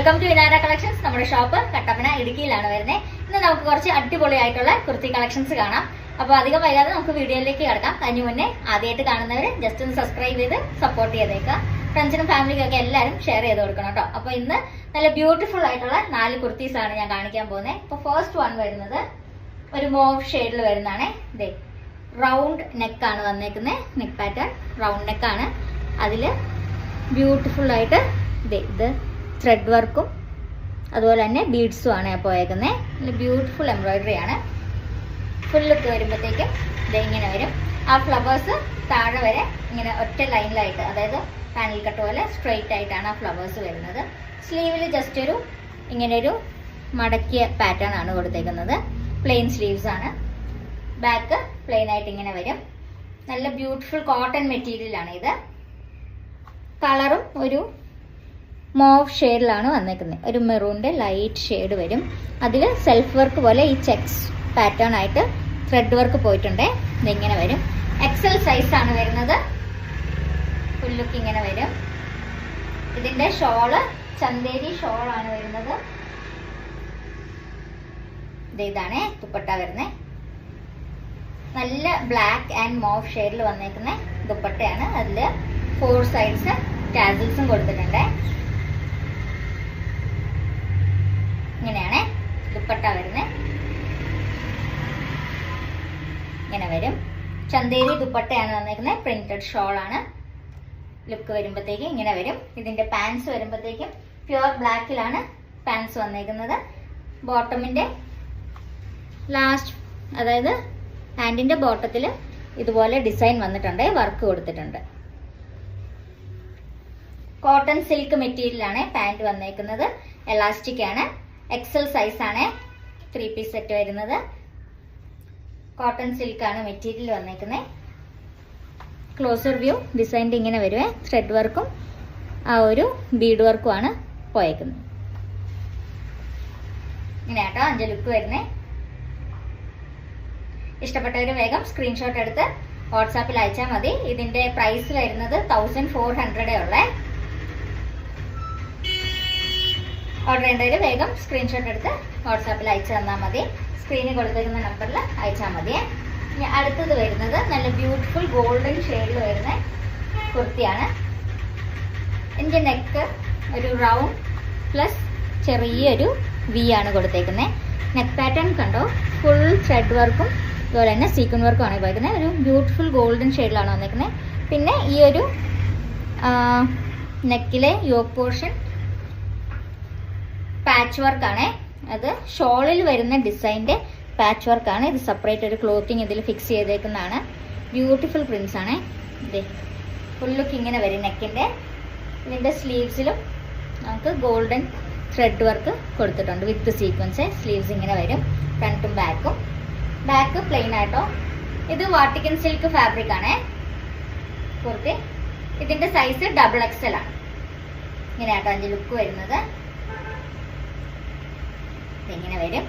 Welcome to Inara collections. നമ്മുടെ shop Kattappana ഇടുക്കിയിലാണ് വരുന്നത്. ഇന്ന് നമുക്ക് കുറച്ച് അടിപൊളിയായിട്ടുള്ള കുർത്തി കളക്ഷൻസ് കാണാം. അപ്പോൾ അധികം വൈകാതെ നമുക്ക് വീഡിയോയിലേക്ക് കിടക്കാം. അതിന് മുന്നേ ആദ്യമായിട്ട് കാണുന്നവർ ജസ്റ്റ് ഒന്ന് സബ്സ്ക്രൈബ് ചെയ്ത് സപ്പോർട്ട് ചെയ്തേക്കാം. ഫ്രണ്ട്സിനും ഫാമിലിക്കും ഒക്കെ എല്ലാവരും ഷെയർ ചെയ്ത് കൊടുക്കണം കേട്ടോ. അപ്പോൾ ഇന്ന് നല്ല ബ്യൂട്ടിഫുൾ ആയിട്ടുള്ള 4 കുർത്തീസ് ആണ് ഞാൻ കാണിക്കാൻ പോകുന്നത്. ഇപ്പോൾ ഫസ്റ്റ് വൺ വരുന്നത് ഒരു മോവ് ഷെയ്ഡിൽ വരുന്നതാണ്. ഇതേ റൗണ്ട് നെക്കാണ് വന്നേക്കുന്നത്. നെക്ക് പാറ്റേൺ റൗണ്ട് നെക്കാണ്. അതിൽ ബ്യൂട്ടിഫുൾ ആയിട്ട് ഇത് ത്രെഡ് വർക്കും അതുപോലെ തന്നെ ബീഡ്സും ആണ് പോയേക്കുന്നത്. നല്ല ബ്യൂട്ടിഫുൾ എംബ്രോയിഡറി ആണ്. ഫുൾ ലുക്ക് വരുമ്പോഴത്തേക്കും ഇങ്ങനെ വരും. ആ ഫ്ലവേഴ്സ് താഴെ വരെ ഇങ്ങനെ ഒറ്റ ലൈനിലായിട്ട്, അതായത് പാനൽ കട്ട് പോലെ സ്ട്രെയിറ്റ് ആയിട്ടാണ് ആ ഫ്ലവേഴ്സ് വരുന്നത്. സ്ലീവിൽ ജസ്റ്റ് ഇങ്ങനെ ഒരു മടക്കിയ പാറ്റേൺ ആണ് കൊടുത്തേക്കുന്നത്. പ്ലെയിൻ സ്ലീവ്സ് ആണ്. ബാക്ക് പ്ലെയിൻ ആയിട്ട് ഇങ്ങനെ വരും. നല്ല ബ്യൂട്ടിഫുൾ കോട്ടൺ മെറ്റീരിയൽ ആണ് ഇത്. കളറും ഒരു മോവ് ഷെയ്ഡിലാണ് വന്നേക്കുന്നത്. ഒരു മെറൂണിന്റെ ലൈറ്റ് ഷെയ്ഡ് വരും. അതിൽ സെൽഫ് വർക്ക് പോലെ ഈ ചെക്സ് പാറ്റേൺ ആയിട്ട് ത്രെഡ് വർക്ക് പോയിട്ടുണ്ട്. ഇതിങ്ങനെ വരും. എക്സൽ സൈസ് ആണ് വരുന്നത്. ഫുൾ ലുക്ക് ഇങ്ങനെ വരും. ഇതിന്റെ ഷോള് ചന്തേരി ഷോൾ ആണ് വരുന്നത്. ഇതാണ് ദുപ്പട്ട വരുന്നത്. നല്ല ബ്ലാക്ക് ആൻഡ് മോവ് ഷെയ്ഡിൽ വന്നേക്കുന്ന ദുപ്പട്ടയാണ്. അതിൽ 4 സൈഡ്സ് ടാസിൽസും കൊടുത്തിട്ടുണ്ട്. ഇങ്ങനെയാണ് ദുപ്പട്ട വരുന്നത്. ഇങ്ങനെ വരും. ചന്തേരി ദുപ്പട്ടയാണ് വന്നേക്കുന്നത്. പ്രിന്റഡ് ഷോൾ ആണ്. ലുക്ക് വരുമ്പോഴത്തേക്ക് ഇങ്ങനെ വരും. ഇതിന്റെ പാൻസ് വരുമ്പോഴത്തേക്കും പ്യുവർ ബ്ലാക്കിലാണ് പാൻസ് വന്നേക്കുന്നത്. ബോട്ടമിന്റെ ലാസ്റ്റ്, അതായത് പാൻറിന്റെ ബോട്ടത്തിൽ ഇതുപോലെ ഡിസൈൻ വന്നിട്ടുണ്ട്. വർക്ക് കൊടുത്തിട്ടുണ്ട്. കോട്ടൺ സിൽക്ക് മെറ്റീരിയലാണ് പാൻറ് വന്നേക്കുന്നത്. എലാസ്റ്റിക് ആണ്. എക്സൽ സൈസ് ആണ് 3 പീസ് സെറ്റ് വരുന്നത്. കോട്ടൺ സിൽക്ക് ആണ് മെറ്റീരിയൽ വന്നേക്കുന്നത്. ക്ലോസർ വ്യൂ ഡിസൈൻ്റെ ഇങ്ങനെ വരുവേ. ത്രെഡ് വർക്കും ആ ഒരു ബീഡ് വർക്കും ആണ് പോയേക്കുന്നത്. ഇങ്ങനെ കേട്ടോ 5 ലുക്ക് വരുന്നേ. ഇഷ്ടപ്പെട്ടവർ വേഗം സ്ക്രീൻഷോട്ട് എടുത്ത് വാട്സാപ്പിൽ അയച്ചാൽ മതി. ഇതിന്റെ പ്രൈസ് വരുന്നത് 1400 ഉള്ളേ. ഓർഡർ ചെയ്യേണ്ടവർ വേഗം സ്ക്രീൻഷോട്ട് എടുത്ത് വാട്സാപ്പിൽ അയച്ചു തന്നാൽ മതി. സ്ക്രീനിൽ കൊടുത്തിരിക്കുന്ന നമ്പറിൽ അയച്ചാൽ മതി. ഇനി അടുത്തത് വരുന്നത് നല്ല ബ്യൂട്ടിഫുൾ ഗോൾഡൻ ഷെയ്ഡിൽ വരുന്ന കുർത്തിയാണ്. ഇതിന്റെ നെക്ക് ഒരു റൗണ്ട് പ്ലസ് ചെറിയൊരു വി ആണ് കൊടുത്തേക്കുന്നത്. നെക്ക് പാറ്റേൺ കണ്ടോ, ഫുൾ ത്രെഡ് വർക്കും അതുപോലെ തന്നെ സീക്വൻ വർക്കും ആണ് ഉപയോഗിക്കുന്നത്. ഒരു ബ്യൂട്ടിഫുൾ ഗോൾഡൻ ഷെയ്ഡിലാണ് വന്നിരിക്കുന്നത്. പിന്നെ ഈ ഒരു നെക്കിലെ യോക്ക് പോർഷൻ പാച്ച് വർക്കാണ്. അത് ഷോളിൽ വരുന്ന ഡിസൈൻ്റെ പാച്ച് വർക്കാണ്. ഇത് സെപ്പറേറ്റ് ഒരു ക്ലോത്തിങ് ഇതിൽ ഫിക്സ് ചെയ്തേക്കുന്നതാണ്. ബ്യൂട്ടിഫുൾ പ്രിൻസ് ആണ്. ഇത് ഫുൾ ലുക്ക് ഇങ്ങനെ വരും നെക്കിൻ്റെ. ഇതിൻ്റെ സ്ലീവ്സിലും നമുക്ക് ഗോൾഡൻ ത്രെഡ് വർക്ക് കൊടുത്തിട്ടുണ്ട് വിത്ത് സീക്വൻസ്. സ്ലീവ്സ് ഇങ്ങനെ വരും. ഫ്രണ്ടും ബാക്കും. ബാക്ക് പ്ലെയിൻ ആയിട്ടോ. ഇത് വാട്ടിക്കൻ സിൽക്ക് ഫാബ്രിക് ആണ് കുർത്തി. ഇതിന്റെ സൈസ് XXL ആണ്. ഇങ്ങനെ ആട്ടോ 5 ലുക്ക് വരുന്നത്. ഇങ്ങനെ വരും.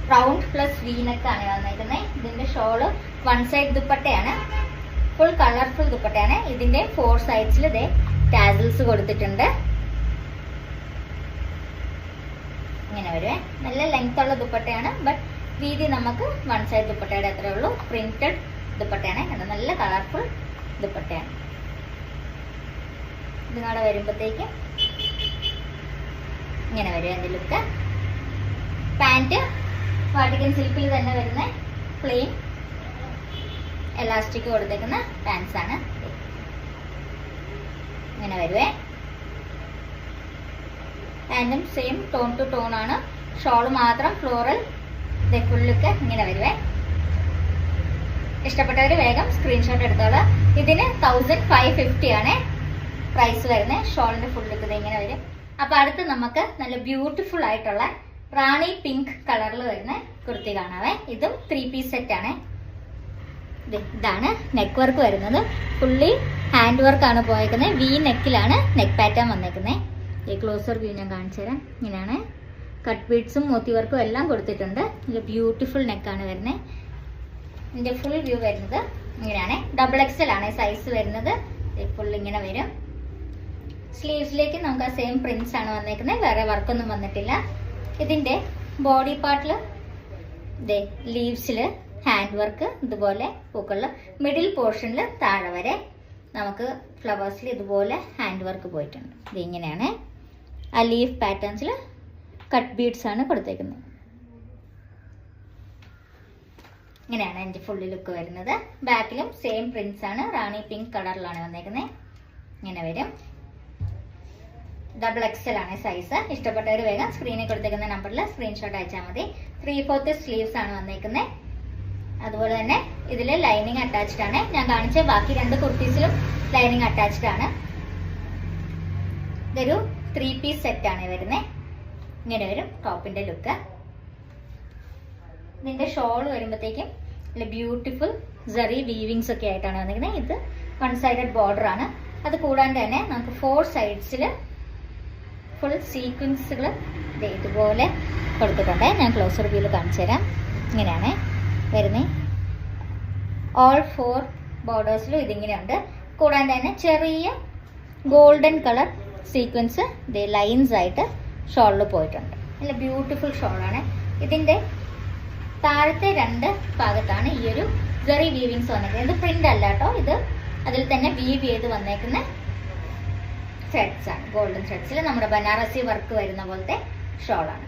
റൗണ്ട് പ്ലസ് വി നെക്ക് ആണ് വന്നിരിക്കുന്നത്. ഇതിന്റെ ഷോള് 1 സൈഡ് ദുപ്പട്ടയാണ്. ഫുൾ കളർഫുൾ ദുപ്പട്ടയാണ്. ഇതിന്റെ 4 സൈഡ്സിൽ ഇതേ ടാസിൽസ് കൊടുത്തിട്ടുണ്ട്. ഇങ്ങനെ വരുവേ. നല്ല ലെങ്ത് ഉള്ള ദുപ്പട്ടയാണ്. ബട്ട് വീതി നമുക്ക് 1 സൈഡ് ദുപ്പട്ടയുടെ അത്രേ ഉള്ളൂ. പ്രിന്റഡ് ദുപ്പട്ടയാണ്. അത് നല്ല കളർഫുൾ ദുപ്പട്ടയാണ്. ഇതിനോടെ വരുമ്പോഴത്തേക്ക് ഇങ്ങനെ വരും എൻ്റെ ലുക്ക്. പാൻറ് വാട്ടിക്കൻ സിൽക്കിൽ തന്നെ വരുന്ന പ്ലെയിൻ എലാസ്റ്റിക് കൊടുത്തേക്കുന്ന പാൻസ് ആണ്. ഇങ്ങനെ വരുവേ. പാൻറ്റും സെയിം ടോൺ ടു ടോൺ ആണ്. ഷോള് മാത്രം ഫ്ലോറൽ. ഫുൾ ലുക്ക് ഇങ്ങനെ വരുവേ. ഇഷ്ടപ്പെട്ടവർ വേഗം സ്ക്രീൻഷോട്ട് എടുത്തോളാം. ഇതിന് 1550 ആണ് പ്രൈസ് വരുന്നത്. ഷോളിന്റെ ഫുൾ ലുക്ക് ഇത് ഇങ്ങനെ വരും. അപ്പൊ അടുത്ത് നമുക്ക് നല്ല ബ്യൂട്ടിഫുൾ ആയിട്ടുള്ള റാണി പിങ്ക് കളറിൽ വരുന്ന കുർത്തി കാണാവേ. ഇതും 3 പീസ് സെറ്റ് ആണ്. ഇതാണ് നെക്ക് വർക്ക് വരുന്നത്. ഫുള്ളി ഹാൻഡ് വർക്ക് ആണ് പോയേക്കുന്നത്. വി നെക്കിലാണ് നെക്ക് പാറ്റേൺ വന്നേക്കുന്നത്. ഈ ക്ലോസർ വ്യൂ ഞാൻ കാണിച്ചു തരാം. ഇങ്ങനെയാണ്. കട്ട് ബീഡ്സും മോത്തി വർക്കും എല്ലാം കൊടുത്തിട്ടുണ്ട്. നല്ല ബ്യൂട്ടിഫുൾ നെക്കാണ് വരുന്നത്. ഇതിന്റെ ഫുൾ വ്യൂ വരുന്നത് ഇങ്ങനെയാണ്. XXL ആണ് സൈസ് വരുന്നത്. ഫുൾ ഇങ്ങനെ വരും. സ്ലീവ്സിലേക്ക് നമുക്ക് ആ സെയിം പ്രിന്റ്സ് ആണ് വന്നേക്കുന്നത്, വേറെ വർക്കൊന്നും വന്നിട്ടില്ല. ഇതിന്റെ ബോഡി പാർട്ടിൽ ലീവ്സിൽ ഹാൻഡ് വർക്ക് ഇതുപോലെ പൂക്കളിൽ, മിഡിൽ പോർഷനിൽ താഴെ വരെ നമുക്ക് ഫ്ലവേഴ്സിൽ ഇതുപോലെ ഹാൻഡ് വർക്ക് പോയിട്ടുണ്ട്. ഇത് ഇങ്ങനെയാണ് ആ ലീഫ് പാറ്റേൺസിൽ കട്ട് ബീഡ്സ് ആണ് കൊടുത്തേക്കുന്നത്. ഇങ്ങനെയാണ് എൻ്റെ ഫുള്ള് ലുക്ക് വരുന്നത്. ബാക്കിലും സെയിം പ്രിന്റ്സ് ആണ്, റാണി പിങ്ക് കളറിലാണ് വന്നേക്കുന്നത്. ഇങ്ങനെ വരും. XXL ആണ് സൈസ്. ഇഷ്ടപ്പെട്ടവർ വേഗം സ്ക്രീനിൽ കൊടുത്തേക്കുന്ന നമ്പറിൽ സ്ക്രീൻഷോട്ട് അയച്ചാൽ മതി. 3/4 സ്ലീവ്സ് ആണ് വന്നേക്കുന്നത്. അതുപോലെ തന്നെ ഇതിൽ ലൈനിങ് അറ്റാച്ച്ഡ് ആണ്. ഞാൻ കാണിച്ച ബാക്കി 2 കുർത്തീസിലും ലൈനിങ് അറ്റാച്ച്ഡ് ആണ്. ഇതൊരു 3 പീസ് സെറ്റ് ആണ് വരുന്നത്. ഇങ്ങനെ വരും ടോപ്പിന്റെ ലുക്ക്. ഇതിന്റെ ഷോൾ വരുമ്പോഴത്തേക്കും ബ്യൂട്ടിഫുൾ സെറി വീവിങ്സ് ഒക്കെ ആയിട്ടാണ് വന്നിരിക്കുന്നത്. ഇത് 1 സൈഡഡ് ബോർഡർ ആണ്. അത് കൂടാണ്ട് തന്നെ നമുക്ക് 4 സൈഡ്സിൽ ഫുൾ സീക്വൻസുകൾ ഇതുപോലെ കൊടുത്തിട്ടുണ്ട്. ഞാൻ ക്ലോസർ വ്യൂവിൽ കാണിച്ചു തരാം. ഇങ്ങനെയാണ് വരുന്നത്. ഓൾ 4 ബോർഡേഴ്സിലും ഇതിങ്ങനെയുണ്ട്. കൂടാണ്ട് തന്നെ ചെറിയ ഗോൾഡൻ കളർ സീക്വൻസ് ലൈൻസ് ആയിട്ട് ഷോളിൽ പോയിട്ടുണ്ട്. നല്ല ബ്യൂട്ടിഫുൾ ഷോളാണ്. ഇതിന്റെ താഴത്തെ 2 ഭാഗത്താണ് ഈ ഒരു സെറി വീവിങ്സ് വന്നേക്കുന്നത്. ഇത് പ്രിന്റ് അല്ല കേട്ടോ, ഇത് അതിൽ തന്നെ വീവ് ചെയ്ത് വന്നേക്കുന്ന ത്രെഡ്സ് ആണ്. ഗോൾഡൻ ത്രെഡ്സിൽ നമ്മുടെ ബനാറസി വർക്ക് വരുന്ന പോലത്തെ ഷോളാണ്.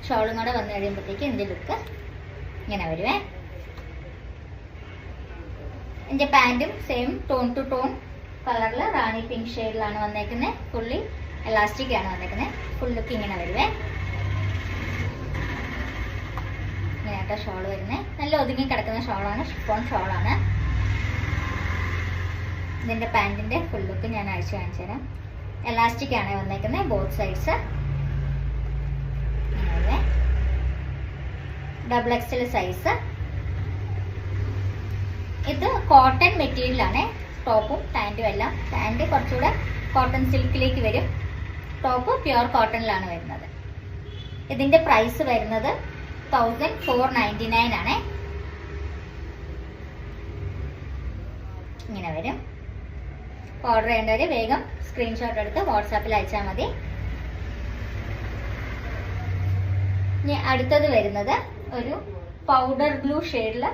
ഷോളും കൂടെ വന്നു കഴിയുമ്പോഴത്തേക്ക് ഇതിന്റെ ലുക്ക് ഇങ്ങനെ വരുവേ. ഇതിന്റെ പാന്റും സെയിം ടോൺ ടു ടോൺ കളറിൽ റാണി പിങ്ക് ഷെയ്ഡിലാണ് വന്നേക്കുന്നത്. ഫുള്ളി എലാസ്റ്റിക് ആണ് വന്നേക്കുന്നത്. ഫുൾ ലുക്ക് ഇങ്ങനെ വരുവേ. ഇങ്ങനെയാട്ടോ ഷോൾ വരുന്നത്. നല്ല ഒതുങ്ങി കിടക്കുന്ന ഷോളാണ്, ഷിഫോൺ ഷോളാണ്. ഇതിന്റെ പാന്റിന്റെ ഫുൾ ലുക്ക് ഞാൻ അഴിച്ചു കാണിച്ചു തരാം. എലാസ്റ്റിക് ആണ് വന്നേക്കുന്നത് ബോത്ത് സൈഡ്സ്. XXL size. ഇത് കോട്ടൺ മെറ്റീരിയലാണ്. ടോപ്പും പാന്റും എല്ലാം. പാന്റ് കുറച്ചുകൂടെ കോട്ടൺ സിൽക്കിലേക്ക് വരും. ടോപ്പ് പ്യുവർ കോട്ടണിലാണ് വരുന്നത്. ഇതിന്റെ പ്രൈസ് വരുന്നത് 1499 ആണ്. ഇങ്ങനെ വരും. ഓർഡർ ചെയ്യേണ്ടവര് വേഗം സ്ക്രീൻഷോട്ട് എടുത്ത് വാട്സാപ്പിൽ അയച്ചാൽ മതി. ഇനി അടുത്തത് വരുന്നത് ഒരു പൗഡർ ബ്ലൂ ഷെയ്ഡില്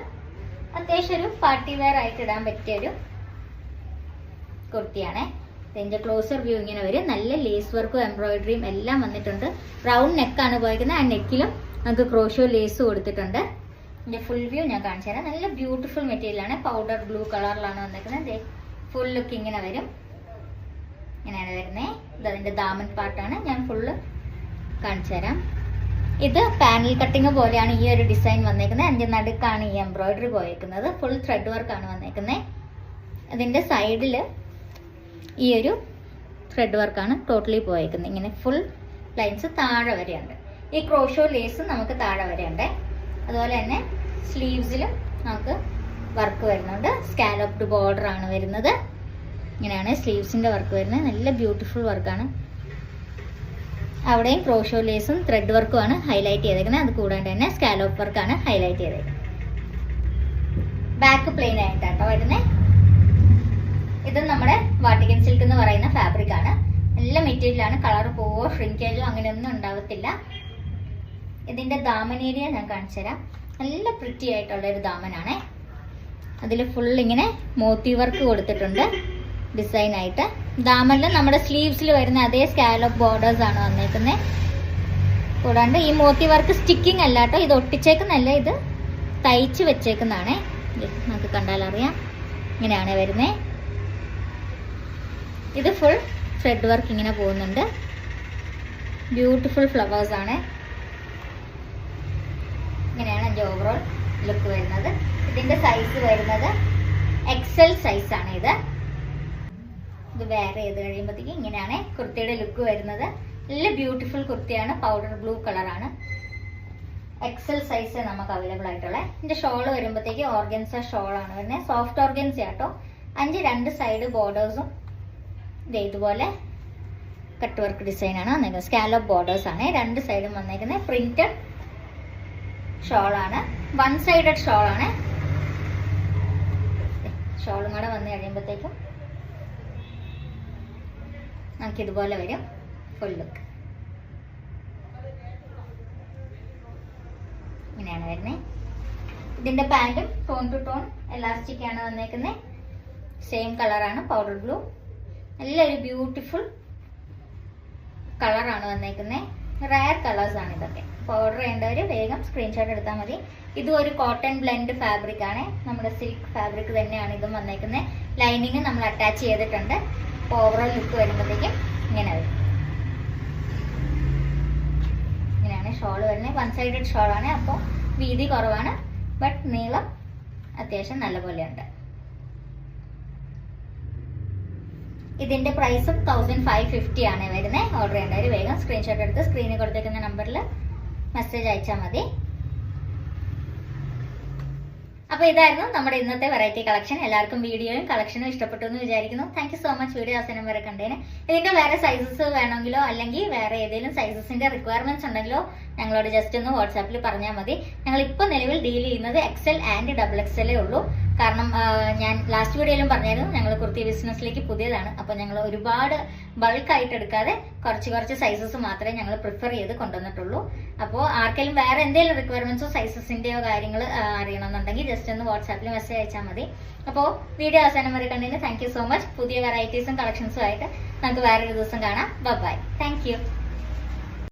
അത്യാവശ്യം ഒരു പാർട്ടി വെയർ ആയിട്ട് ഇടാൻ പറ്റിയൊരു കുർത്തിയാണ്. ഇതിന്റെ ക്ലോസർ വ്യൂ ഇങ്ങനെ വരും. നല്ല ലേസ് വർക്കും എംബ്രോയിഡറിയും എല്ലാം വന്നിട്ടുണ്ട്. റൗണ്ട് നെക്കാണ് പോയിരിക്കുന്നത്. ആ നെക്കിലും നമുക്ക് ക്രോഷോ ലേസ് കൊടുത്തിട്ടുണ്ട്. ഇതിന്റെ ഫുൾ വ്യൂ ഞാൻ കാണിച്ചു തരാം. നല്ല ബ്യൂട്ടിഫുൾ മെറ്റീരിയൽ ആണ്. പൗഡർ ബ്ലൂ കളറിലാണ് വന്നിരിക്കുന്നത്. ഫുൾ ലുക്ക് ഇങ്ങനെ വരും. ഇങ്ങനെയാണ് വരുന്നത്. ഇത് അതിന്റെ ദാമൻ പാർട്ടാണ്. ഞാൻ ഫുള്ള് കാണിച്ചു തരാം. ഇത് പാനൽ കട്ടിങ് പോലെയാണ് ഈ ഒരു ഡിസൈൻ വന്നേക്കുന്നത്. അതിന്റെ നടുക്കാണ് ഈ എംബ്രോയിഡറി പോയേക്കുന്നത്. ഫുൾ ത്രെഡ് വർക്കാണ് വന്നേക്കുന്നത്. അതിന്റെ സൈഡില് ഈ ഒരു ത്രെഡ് വർക്കാണ് ടോട്ടലി പോയേക്കുന്നത്. ഇങ്ങനെ ഫുൾ ലൈൻസ് താഴെ വരെയുണ്ട്. ഈ ക്രോഷോ ലേസ് നമുക്ക് താഴെ വരെയുണ്ട്. അതുപോലെ തന്നെ സ്ലീവ്സിലും നമുക്ക് വർക്ക് വരുന്നുണ്ട്. സ്കാലപ്ഡ് ബോർഡർ ആണ് വരുന്നത്. ഇങ്ങനെയാണ് സ്ലീവ്സിന്റെ വർക്ക് വരുന്നത്. നല്ല ബ്യൂട്ടിഫുൾ വർക്കാണ്. അവിടെയും ക്രോഷോ ലേസും ത്രെഡ് വർക്കും ആണ് ഹൈലൈറ്റ് ചെയ്തേക്കുന്നത്. അത് കൂടാണ്ട് തന്നെ സ്കാലോപ്പ് വർക്കാണ് ഹൈലൈറ്റ് ചെയ്തേക്കുന്നത്. ബാക്ക് പ്ലെയിൻ ആയിട്ടാട്ടോ വരുന്നത്. ഇത് നമ്മുടെ വാട്ടിക്കൻ സിൽക്ക് എന്ന് പറയുന്ന ഫാബ്രിക് ആണ്. നല്ല മെറ്റീരിയൽ ആണ്. കളർ പോവോ ഷ്രിങ്കേജോ അങ്ങനെയൊന്നും ഉണ്ടാവത്തില്ല. ഇതിന്റെ ദാമൻ ഏരിയ ഞാൻ കാണിച്ചു തരാം. നല്ല പ്രിറ്റി ആയിട്ടുള്ള ഒരു ദാമനാണ്. അതിൽ ഫുൾ ഇങ്ങനെ മോത്തി വർക്ക് കൊടുത്തിട്ടുണ്ട് ഡിസൈൻ ആയിട്ട്. ദാമനിൽ നമ്മുടെ സ്ലീവ്സിൽ വരുന്ന അതേ സ്കാലപ്പ് ബോർഡേഴ്സ് ആണ് വന്നേക്കുന്നത്. കൂടാണ്ട് ഈ മോത്തി വർക്ക് സ്റ്റിക്കിംഗ് അല്ല കേട്ടോ, ഇത് ഒട്ടിച്ചേക്കുന്നല്ല, ഇത് തയ്ച്ച് വെച്ചേക്കുന്നതാണ്. നമുക്ക് കണ്ടാൽ അറിയാം. ഇങ്ങനെയാണ് വരുന്നത്. ഇത് ഫുൾ ത്രെഡ് വർക്ക് ഇങ്ങനെ പോകുന്നുണ്ട്. ബ്യൂട്ടിഫുൾ ഫ്ലവേഴ്സ് ആണ്. ഇങ്ങനെയാണ് എൻ്റെ ഓവറോൾ ലുക്ക് വരുന്നത്. ഇതിന്റെ സൈസ് വരുന്നത് XL സൈസ് ആണ്. ഇത് വേറെ ചെയ്ത് കഴിയുമ്പോഴത്തേക്ക് ഇങ്ങനെയാണ് കുർത്തിയുടെ ലുക്ക് വരുന്നത്. നല്ല ബ്യൂട്ടിഫുൾ കുർത്തിയാണ്. പൗഡർ ബ്ലൂ കളറാണ്. XL സൈസ് നമുക്ക് അവൈലബിൾ ആയിട്ടുള്ള. ഇതിന്റെ ഷോള് വരുമ്പോഴത്തേക്ക് ഓർഗൻസ ഷോളാണ് വരുന്നത്. സോഫ്റ്റ് ഓർഗൻസ ആട്ടോ. 5 2 സൈഡ് ബോർഡേഴ്സും ഇതുപോലെ കട്ട് വർക്ക് ഡിസൈൻ ആണ് വന്നേക്കുന്നത്. സ്കാലപ്പ് ബോർഡേഴ്സ് ആണ് 2 സൈഡും വന്നേക്കുന്നത്. പ്രിന്റഡ് ഷോളാണ്. 1 സൈഡഡ് ഷോളാണ്. ഷോളും കൂടെ വന്നു കഴിയുമ്പോഴത്തേക്കും നമുക്കിതുപോലെ വരും ഫുൾ ലുക്ക്. ഇങ്ങനെയാണ് വരുന്നത്. ഇതിന്റെ പാൻറ്റും ടോൺ ടു ടോൺ എലാസ്റ്റിക് ആണ് വന്നേക്കുന്നത്. സെയിം കളറാണ്, പൗഡർ ബ്ലൂ. നല്ലൊരു ബ്യൂട്ടിഫുൾ കളറാണ് വന്നേക്കുന്നത്. റയർ കളേഴ്സ് ആണ് ഇതൊക്കെ. ഓർഡർ ചെയ്യേണ്ടവർ വേഗം സ്ക്രീൻഷോട്ട് എടുത്താൽ മതി. ഇതും ഒരു കോട്ടൺ ബ്ലെൻഡ് ഫാബ്രിക് ആണ്, നമ്മുടെ സിൽക്ക് ഫാബ്രിക് തന്നെയാണ് ഇതും വന്നേക്കുന്നത്. ലൈനിങ് നമ്മൾ അറ്റാച്ച് ചെയ്തിട്ടുണ്ട്. അപ്പോൾ ഓവറോൾ ലുക്ക് വരുമ്പോഴത്തേക്കും ഇങ്ങനെ വരും. ഇങ്ങനെയാണ് ഷോൾ വരുന്നത്. വൺ സൈഡഡ് ഷോളാണ്, അപ്പോൾ വീതി കുറവാണ്, ബട്ട് നീളം അത്യാവശ്യം നല്ലപോലെ ഉണ്ട്. ഇതിന്റെ പ്രൈസും 1550 ആണ് വരുന്നത്. ഓർഡർ ചെയ്യേണ്ടവർ വേഗം സ്ക്രീൻഷോട്ട് എടുത്ത് സ്ക്രീനിൽ കൊടുത്തേക്കുന്ന നമ്പറിൽ മെസ്സേജ് അയച്ചാൽ മതി. അപ്പൊ ഇതായിരുന്നു നമ്മുടെ ഇന്നത്തെ വെറൈറ്റി കളക്ഷൻ. എല്ലാവർക്കും വീഡിയോയും കളക്ഷനും ഇഷ്ടപ്പെട്ടു എന്ന് വിചാരിക്കുന്നു. Thank you so much video അവസാനം വരെ കണ്ടേന്. ഇതിന്റെ വേറെ സൈസസ് വേണമെങ്കിലോ അല്ലെങ്കിൽ വേറെ ഏതെങ്കിലും സൈസസിന്റെ റിക്വയർമെന്റ്സ് ഉണ്ടെങ്കിലോ ഞങ്ങളോട് ജസ്റ്റ് ഒന്ന് വാട്സാപ്പിൽ പറഞ്ഞാൽ മതി. ഞങ്ങൾ ഇപ്പോൾ നിലവിൽ ഡീൽ ചെയ്യുന്നത് XL ആൻഡ് XXL ഉള്ളൂ. കാരണം ഞാൻ ലാസ്റ്റ് വീഡിയോയിലും പറഞ്ഞായിരുന്നു ഞങ്ങൾ കുർത്തി ബിസിനസ്സിലേക്ക് പുതിയതാണ്. അപ്പോൾ ഞങ്ങൾ ഒരുപാട് ബൾക്കായിട്ട് എടുക്കാതെ കുറച്ച് സൈസസ് മാത്രമേ ഞങ്ങൾ പ്രിഫർ ചെയ്ത് കൊണ്ടുവന്നിട്ടുള്ളൂ. അപ്പോൾ ആർക്കെങ്കിലും വേറെ എന്തെങ്കിലും റിക്വയർമെന്റ്സോ സൈസസിന്റെയോ കാര്യങ്ങൾ അറിയണമെന്നുണ്ടെങ്കിൽ ജസ്റ്റ് ഒന്ന് വാട്സാപ്പിൽ മെസ്സേജ് അയച്ചാൽ മതി. അപ്പോൾ വീഡിയോ അവസാനം വരെ കണ്ടതിന് താങ്ക് യു സോ മച്ച്. പുതിയ വെറൈറ്റീസും കളക്ഷൻസും ആയിട്ട് നമുക്ക് വേറൊരു ദിവസം കാണാം. ബൈ. Thank you.